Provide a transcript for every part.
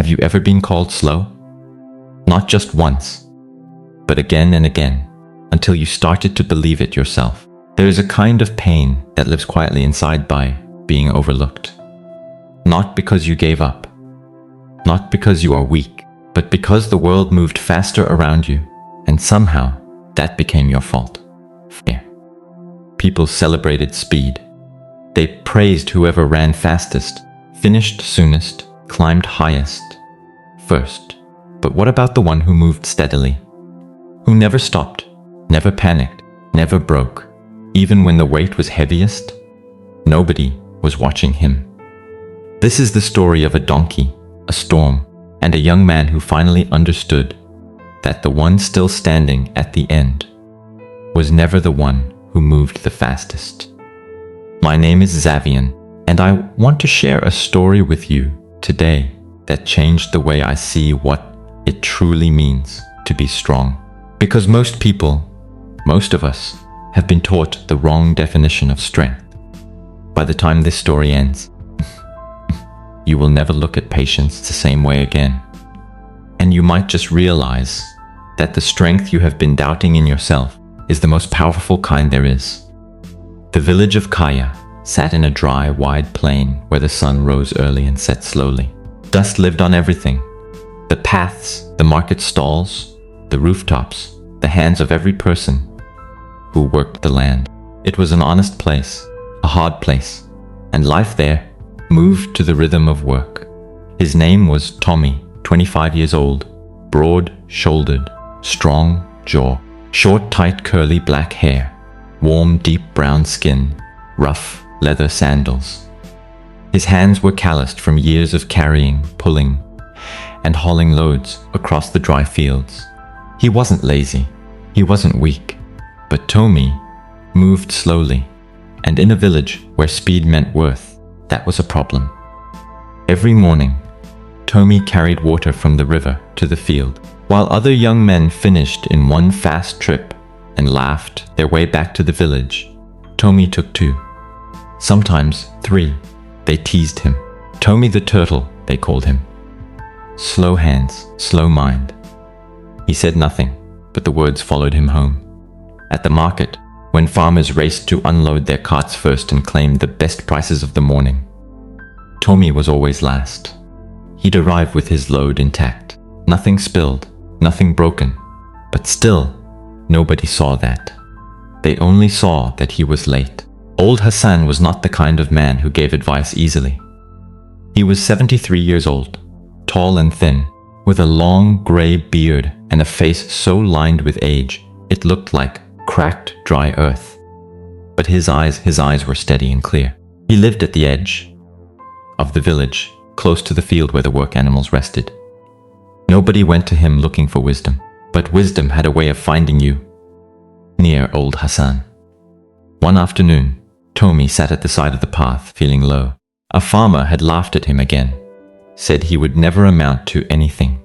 Have you ever been called slow? Not just once, but again and again, until you started to believe it yourself. There is a kind of pain that lives quietly inside by being overlooked. Not because you gave up, not because you are weak, but because the world moved faster around you, and somehow that became your fault. Fear. People celebrated speed. They praised whoever ran fastest, finished soonest, climbed highest, first. But what about the one who moved steadily? Who never stopped, never panicked, never broke, even when the weight was heaviest? Nobody was watching him. This is the story of a donkey, a storm, and a young man who finally understood that the one still standing at the end was never the one who moved the fastest. My name is Zavian, and I want to share a story with you today that changed the way I see what it truly means to be strong. Because most people, most of us, have been taught the wrong definition of strength. By the time this story ends, you will never look at patience the same way again. And you might just realize that the strength you have been doubting in yourself is the most powerful kind there is. The village of Kaya sat in a dry, wide plain where the sun rose early and set slowly. Dust lived on everything. The paths, the market stalls, the rooftops, the hands of every person who worked the land. It was an honest place, a hard place, and life there moved to the rhythm of work. His name was Tomi, 25 years old, broad-shouldered, strong jaw, short, tight, curly black hair, warm, deep brown skin, rough leather sandals. His hands were calloused from years of carrying, pulling, and hauling loads across the dry fields. He wasn't lazy, he wasn't weak, but Tomi moved slowly, and in a village where speed meant worth, that was a problem. Every morning, Tomi carried water from the river to the field, while other young men finished in one fast trip and laughed their way back to the village. Tomi took 2, sometimes 3. They teased him. Tomi the turtle, they called him. Slow hands, slow mind. He said nothing, but the words followed him home. At the market, when farmers raced to unload their carts first and claimed the best prices of the morning, Tomi was always last. He'd arrive with his load intact, nothing spilled, nothing broken, but still, nobody saw that. They only saw that he was late. Old Hassan was not the kind of man who gave advice easily. He was 73 years old, tall and thin, with a long gray beard and a face so lined with age, it looked like cracked, dry earth. But his eyes were steady and clear. He lived at the edge of the village, close to the field where the work animals rested. Nobody went to him looking for wisdom, but wisdom had a way of finding you. Near old Hassan. One afternoon, Tomi sat at the side of the path, feeling low. A farmer had laughed at him again, said he would never amount to anything.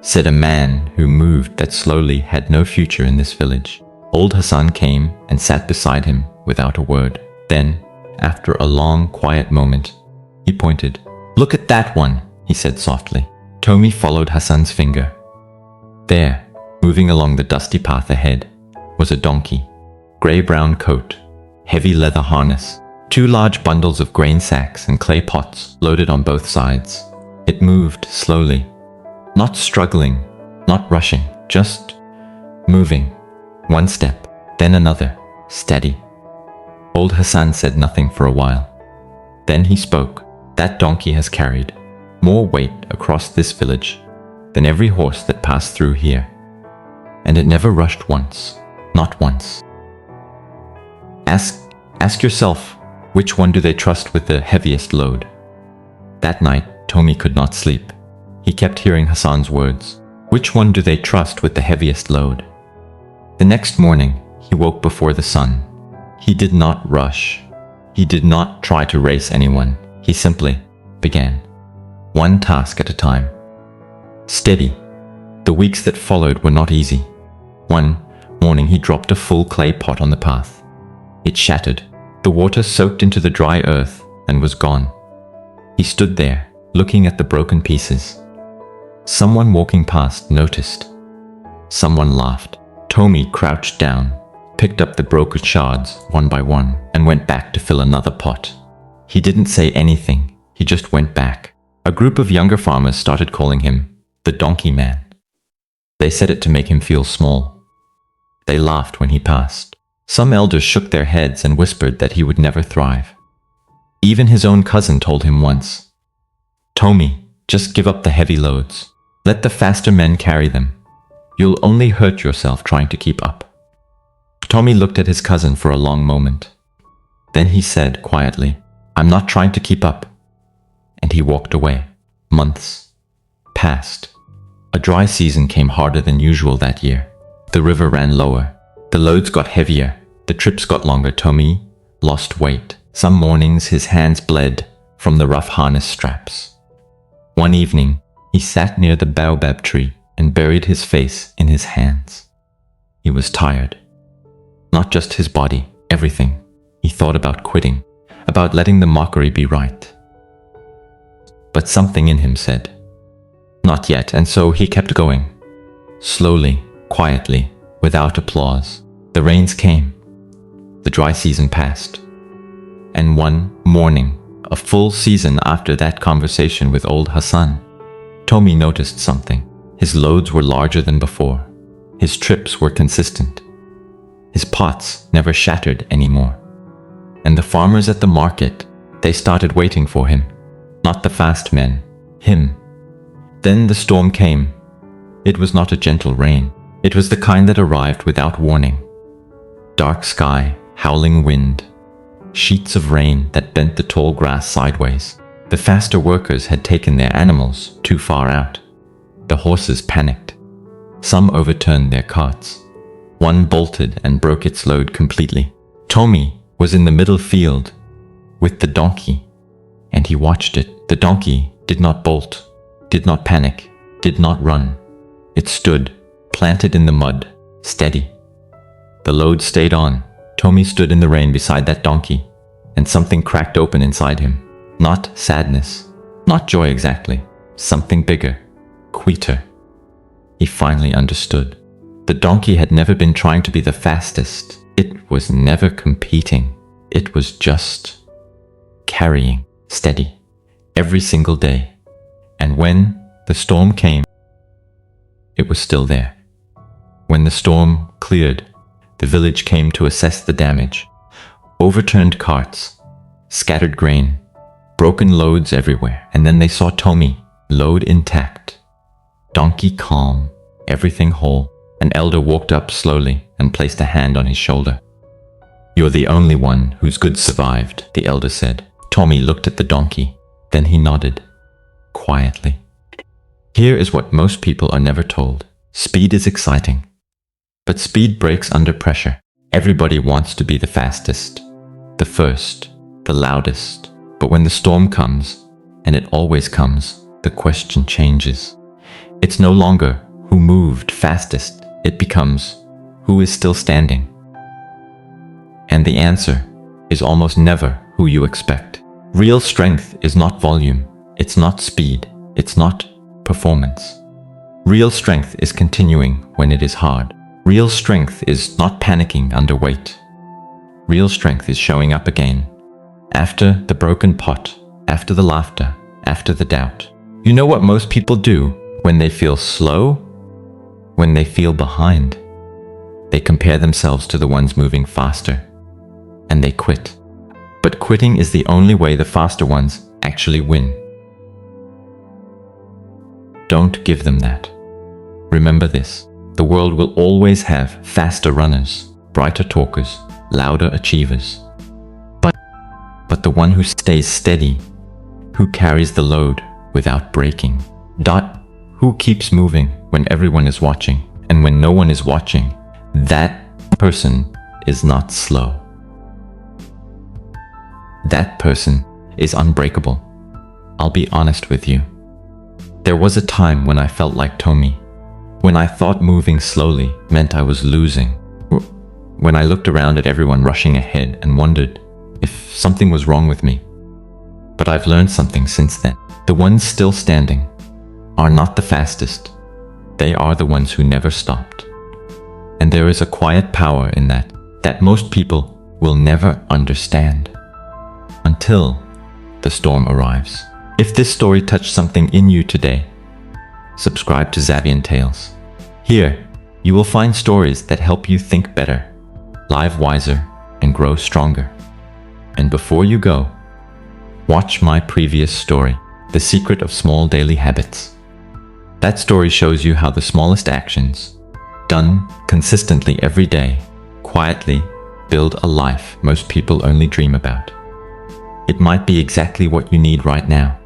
Said a man who moved that slowly had no future in this village. Old Hassan came and sat beside him without a word. Then, after a long, quiet moment, he pointed. "Look at that one," he said softly. Tomi followed Hassan's finger. There, moving along the dusty path ahead, was a donkey. Grey-brown coat, heavy leather harness, 2 large bundles of grain sacks and clay pots loaded on both sides. It moved slowly, not struggling, not rushing, just moving. One step, then another, steady. Old Hassan said nothing for a while. Then he spoke. "That donkey has carried more weight across this village than every horse that passed through here. And it never rushed once, not once. Ask yourself, which one do they trust with the heaviest load?" That night, Tomi could not sleep. He kept hearing Hassan's words. Which one do they trust with the heaviest load? The next morning, he woke before the sun. He did not rush. He did not try to race anyone. He simply began, one task at a time. Steady. The weeks that followed were not easy. One morning, he dropped a full clay pot on the path. It shattered. The water soaked into the dry earth and was gone. He stood there, looking at the broken pieces. Someone walking past noticed. Someone laughed. Tomi crouched down, picked up the broken shards one by one, and went back to fill another pot. He didn't say anything, he just went back. A group of younger farmers started calling him the donkey man. They said it to make him feel small. They laughed when he passed. Some elders shook their heads and whispered that he would never thrive. Even his own cousin told him once, "Tomi, just give up the heavy loads. Let the faster men carry them. You'll only hurt yourself trying to keep up." Tomi looked at his cousin for a long moment. Then he said quietly, "I'm not trying to keep up." And he walked away. Months passed. A dry season came harder than usual that year. The river ran lower. The loads got heavier. The trips got longer. Tomi lost weight. Some mornings his hands bled from the rough harness straps. One evening, he sat near the baobab tree and buried his face in his hands. He was tired. Not just his body, everything. He thought about quitting, about letting the mockery be right. But something in him said, "Not yet," and so he kept going. Slowly, quietly, without applause. The rains came. The dry season passed. And one morning, a full season after that conversation with old Hassan, Tomi noticed something. His loads were larger than before. His trips were consistent. His pots never shattered anymore. And the farmers at the market, they started waiting for him. Not the fast men, him. Then the storm came. It was not a gentle rain. It was the kind that arrived without warning. Dark sky, howling wind, sheets of rain that bent the tall grass sideways. The faster workers had taken their animals too far out. The horses panicked. Some overturned their carts. One bolted and broke its load completely. Tomi was in the middle field with the donkey, and he watched it. The donkey did not bolt, did not panic, did not run. It stood, planted in the mud, steady. The load stayed on. Tomi stood in the rain beside that donkey, and something cracked open inside him. Not sadness, not joy exactly, something bigger, quitter. He finally understood. The donkey had never been trying to be the fastest. It was never competing. It was just carrying, steady, every single day. And when the storm came, it was still there. When the storm cleared, the village came to assess the damage. Overturned carts, scattered grain, broken loads everywhere. And then they saw Tomi, load intact, donkey calm, everything whole. An elder walked up slowly and placed a hand on his shoulder. "You're the only one whose goods survived," the elder said. Tomi looked at the donkey. Then he nodded, quietly. Here is what most people are never told. Speed is exciting. But speed breaks under pressure. Everybody wants to be the fastest, the first, the loudest. But when the storm comes, and it always comes, the question changes. It's no longer who moved fastest. It becomes who is still standing. And the answer is almost never who you expect. Real strength is not volume. It's not speed. It's not performance. Real strength is continuing when it is hard. Real strength is not panicking under weight. Real strength is showing up again. After the broken pot, after the laughter, after the doubt. You know what most people do when they feel slow? When they feel behind? They compare themselves to the ones moving faster. And they quit. But quitting is the only way the faster ones actually win. Don't give them that. Remember this. The world will always have faster runners, brighter talkers, louder achievers. But the one who stays steady, who carries the load without breaking, who keeps moving when everyone is watching, and when no one is watching, that person is not slow. That person is unbreakable. I'll be honest with you. There was a time when I felt like Tomi, when I thought moving slowly meant I was losing, when I looked around at everyone rushing ahead and wondered if something was wrong with me. But I've learned something since then. The ones still standing, are not the fastest. They are the ones who never stopped. And there is a quiet power in that most people will never understand until the storm arrives. If this story touched something in you today, subscribe to Zavian Tales. Here, you will find stories that help you think better, live wiser, and grow stronger. And before you go, watch my previous story, The Secret of Small Daily Habits. That story shows you how the smallest actions, done consistently every day, quietly build a life most people only dream about. It might be exactly what you need right now.